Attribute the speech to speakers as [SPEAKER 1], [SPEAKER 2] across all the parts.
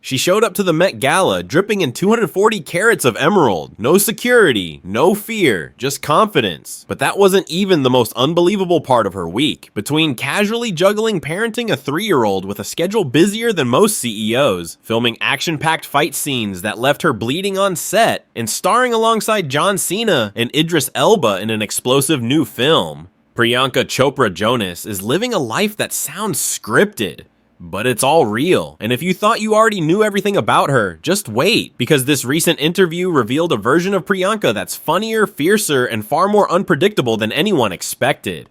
[SPEAKER 1] She showed up to the Met Gala dripping in 240 carats of emerald. No security, no fear, just confidence. But that wasn't even the most unbelievable part of her week. Between casually juggling parenting a 3-year-old with a schedule busier than most CEOs, filming action-packed fight scenes that left her bleeding on set, and starring alongside Cena and Idris Elba in an explosive new film, Priyanka Chopra Jonas is living a life that sounds scripted. But it's all real, and if you thought you already knew everything about her, just wait, because this recent interview revealed a version of Priyanka that's funnier, fiercer, and far more unpredictable than anyone expected.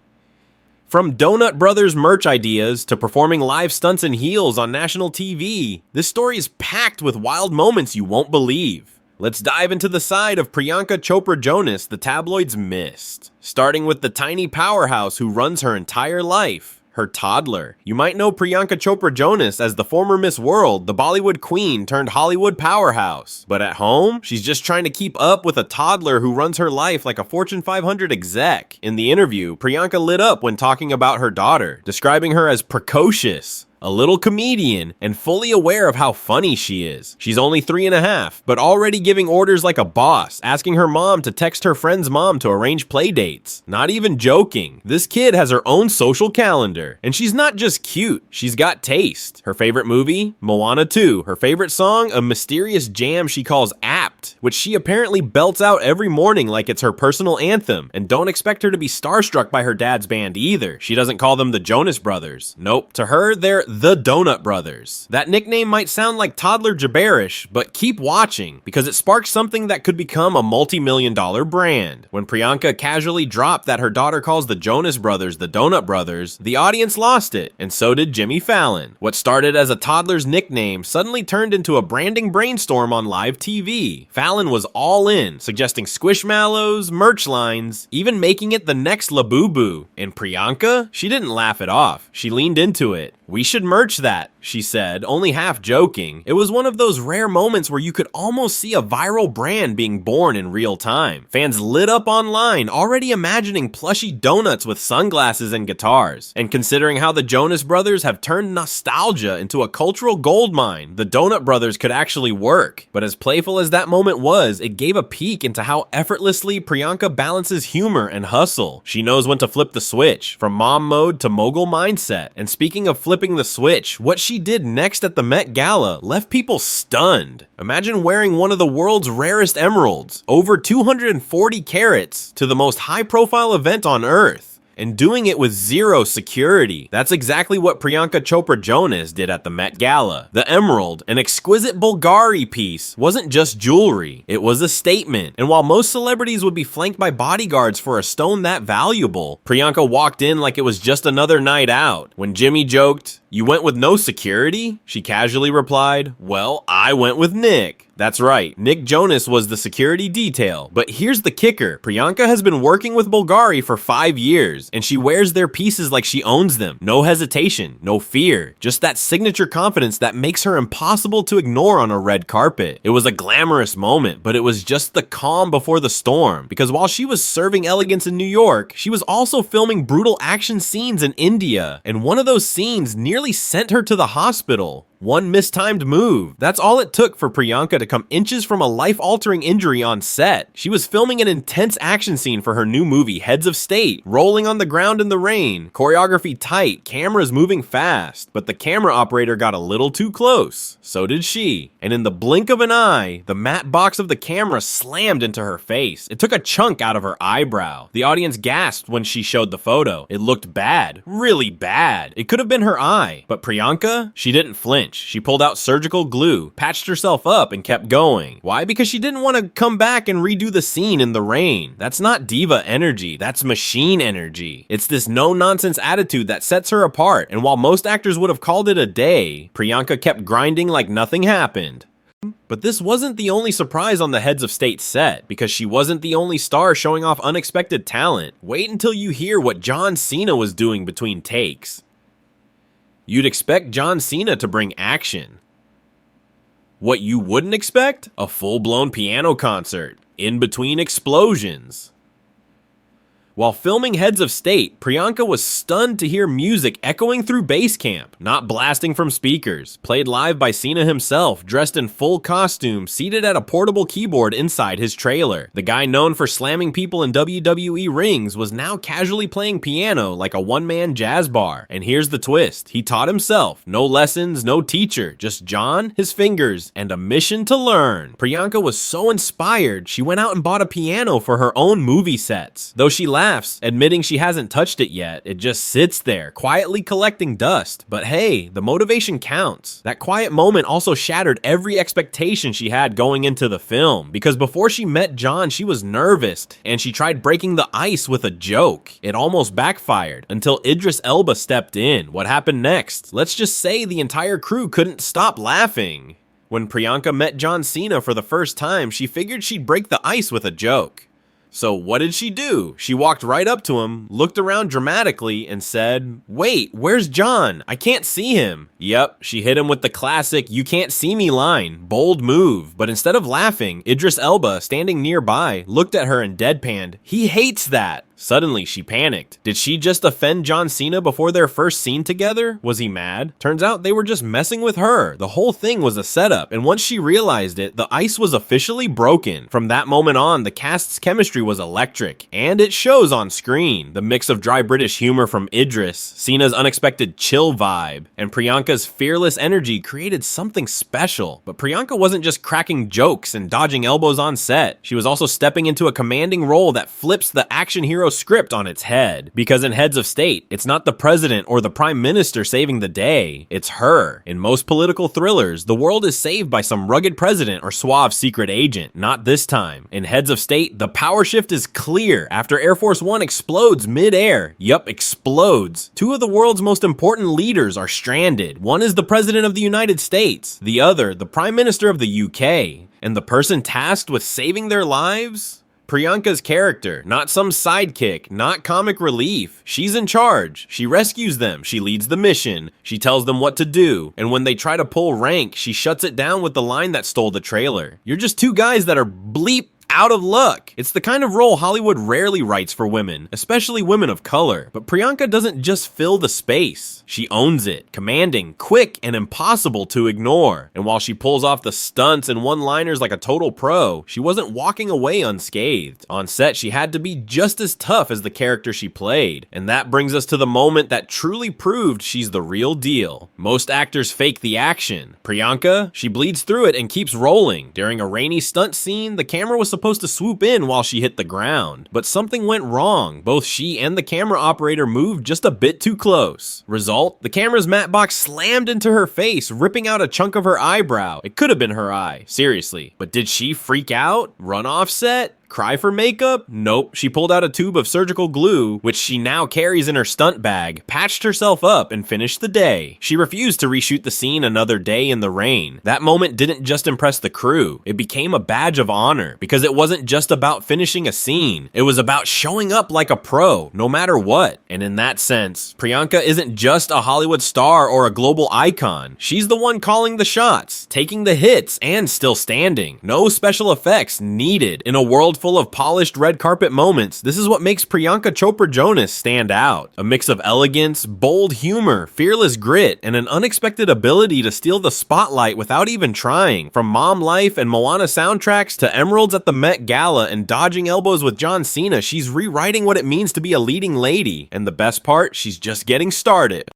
[SPEAKER 1] From Donut Brothers merch ideas to performing live stunts in heels on national TV, this story is packed with wild moments you won't believe. Let's dive into the side of Priyanka Chopra Jonas the tabloids missed, starting with the tiny powerhouse who runs her entire life. Her toddler. You might know Priyanka Chopra Jonas as the former Miss World, the Bollywood queen turned Hollywood powerhouse. But at home, she's just trying to keep up with a toddler who runs her life like a Fortune 500 exec. In the interview, Priyanka lit up when talking about her daughter, describing her as precocious, a little comedian, and fully aware of how funny she is. She's only 3.5, but already giving orders like a boss, asking her mom to text her friend's mom to arrange play dates. Not even joking. This kid has her own social calendar. And she's not just cute, she's got taste. Her favorite movie? Moana 2. Her favorite song? A mysterious jam she calls Apt, which she apparently belts out every morning like it's her personal anthem. And don't expect her to be starstruck by her dad's band either. She doesn't call them the Jonas Brothers. Nope. To her, they're the Donut Brothers. That nickname might sound like toddler gibberish, but keep watching, because it sparks something that could become a multi-million-dollar brand. When Priyanka casually dropped that her daughter calls the Jonas Brothers the Donut Brothers, the audience lost it, and so did Jimmy Fallon. What started as a toddler's nickname suddenly turned into a branding brainstorm on live TV. Fallon was all in, suggesting squishmallows, merch lines, even making it the next Labubu. And Priyanka? She didn't laugh it off. She leaned into it. "We should merch that," she said, only half joking. It was one of those rare moments where you could almost see a viral brand being born in real time. Fans lit up online, already imagining plushy donuts with sunglasses and guitars. And considering how the Jonas Brothers have turned nostalgia into a cultural goldmine, the Donut Brothers could actually work. But as playful as that moment was, it gave a peek into how effortlessly Priyanka balances humor and hustle. She knows when to flip the switch, from mom mode to mogul mindset. And speaking of flipping the switch, what she did next at the Met Gala left people stunned. Imagine wearing one of the world's rarest emeralds, over 240 carats, to the most high-profile event on Earth, and doing it with zero security. That's exactly what Priyanka Chopra Jonas did at the Met Gala. The emerald, an exquisite Bulgari piece, wasn't just jewelry, it was a statement. And while most celebrities would be flanked by bodyguards for a stone that valuable, Priyanka walked in like it was just another night out. When Jimmy joked, "You went with no security?" she casually replied, "Well, I went with Nick." That's right, Nick Jonas was the security detail. But here's the kicker. Priyanka has been working with Bulgari for 5 years, and she wears their pieces like she owns them. No hesitation, no fear, just that signature confidence that makes her impossible to ignore on a red carpet. It was a glamorous moment, but it was just the calm before the storm, because while she was serving elegance in New York, she was also filming brutal action scenes in India, and one of those scenes nearly sent her to the hospital. One mistimed move. That's all it took for Priyanka to come inches from a life-altering injury on set. She was filming an intense action scene for her new movie, Heads of State, rolling on the ground in the rain, choreography tight, cameras moving fast. But the camera operator got a little too close. So did she. And in the blink of an eye, the matte box of the camera slammed into her face. It took a chunk out of her eyebrow. The audience gasped when she showed the photo. It looked bad. Really bad. It could have been her eye. But Priyanka? She didn't flinch. She pulled out surgical glue, patched herself up, and kept going. Why? Because she didn't want to come back and redo the scene in the rain. That's not diva energy, that's machine energy. It's this no-nonsense attitude that sets her apart, and while most actors would have called it a day, Priyanka kept grinding like nothing happened. But this wasn't the only surprise on the Heads of State set, because she wasn't the only star showing off unexpected talent. Wait until you hear what Cena was doing between takes. You'd expect Cena to bring action. What you wouldn't expect? A full-blown piano concert, in between explosions. While filming Heads of State, Priyanka was stunned to hear music echoing through base camp, not blasting from speakers, played live by Cena himself, dressed in full costume, seated at a portable keyboard inside his trailer. The guy known for slamming people in WWE rings was now casually playing piano like a one-man jazz bar. And here's the twist. He taught himself. No lessons, no teacher, just John, his fingers, and a mission to learn. Priyanka was so inspired, she went out and bought a piano for her own movie sets. Though she laughs, admitting she hasn't touched it yet, it just sits there, quietly collecting dust. But hey, the motivation counts. That quiet moment also shattered every expectation she had going into the film, because before she met John, she was nervous, and she tried breaking the ice with a joke. It almost backfired, until Idris Elba stepped in. What happened next? Let's just say the entire crew couldn't stop laughing. When Priyanka met John Cena for the first time, she figured she'd break the ice with a joke. So what did she do? She walked right up to him, looked around dramatically, and said, "Wait, where's John? I can't see him." Yep, she hit him with the classic "you can't see me" line. Bold move. But instead of laughing, Idris Elba, standing nearby, looked at her and deadpanned, "He hates that." Suddenly, she panicked. Did she just offend John Cena before their first scene together? Was he mad? Turns out they were just messing with her. The whole thing was a setup, and once she realized it, the ice was officially broken. From that moment on, the cast's chemistry was electric, and it shows on screen. The mix of dry British humor from Idris, Cena's unexpected chill vibe, and Priyanka's fearless energy created something special. But Priyanka wasn't just cracking jokes and dodging elbows on set. She was also stepping into a commanding role that flips the action hero script on its head. Because in Heads of State, it's not the president or the prime minister saving the day, it's her. In most political thrillers, the world is saved by some rugged president or suave secret agent. Not this time. In Heads of State, the power shift is clear after Air Force One explodes mid-air. Yup, explodes. Two of the world's most important leaders are stranded. One is the president of the United States, the other, the prime minister of the UK. And the person tasked with saving their lives? Priyanka's character, not some sidekick, not comic relief. She's in charge. She rescues them. She leads the mission. She tells them what to do. And when they try to pull rank, she shuts it down with the line that stole the trailer. "You're just two guys that are bleep out of luck." It's the kind of role Hollywood rarely writes for women, especially women of color. But Priyanka doesn't just fill the space. She owns it, commanding, quick, and impossible to ignore. And while she pulls off the stunts and one-liners like a total pro, she wasn't walking away unscathed. On set, she had to be just as tough as the character she played. And that brings us to the moment that truly proved she's the real deal. Most actors fake the action. Priyanka, she bleeds through it and keeps rolling. During a rainy stunt scene, the camera was supposed to swoop in while she hit the ground. But something went wrong. Both she and the camera operator moved just a bit too close. Result, the camera's matte box slammed into her face, ripping out a chunk of her eyebrow. It could have been her eye, seriously. But did she freak out? Run off set? Cry for makeup? Nope. She pulled out a tube of surgical glue, which she now carries in her stunt bag, patched herself up, and finished the day. She refused to reshoot the scene another day in the rain. That moment didn't just impress the crew. It became a badge of honor, because it wasn't just about finishing a scene. It was about showing up like a pro, no matter what. And in that sense, Priyanka isn't just a Hollywood star or a global icon. She's the one calling the shots, taking the hits, and still standing. No special effects needed. In a world full of polished red carpet moments, this is what makes Priyanka Chopra Jonas stand out. A mix of elegance, bold humor, fearless grit, and an unexpected ability to steal the spotlight without even trying. From Mom Life and Moana soundtracks to emeralds at the Met Gala and dodging elbows with John Cena, she's rewriting what it means to be a leading lady. And the best part, she's just getting started.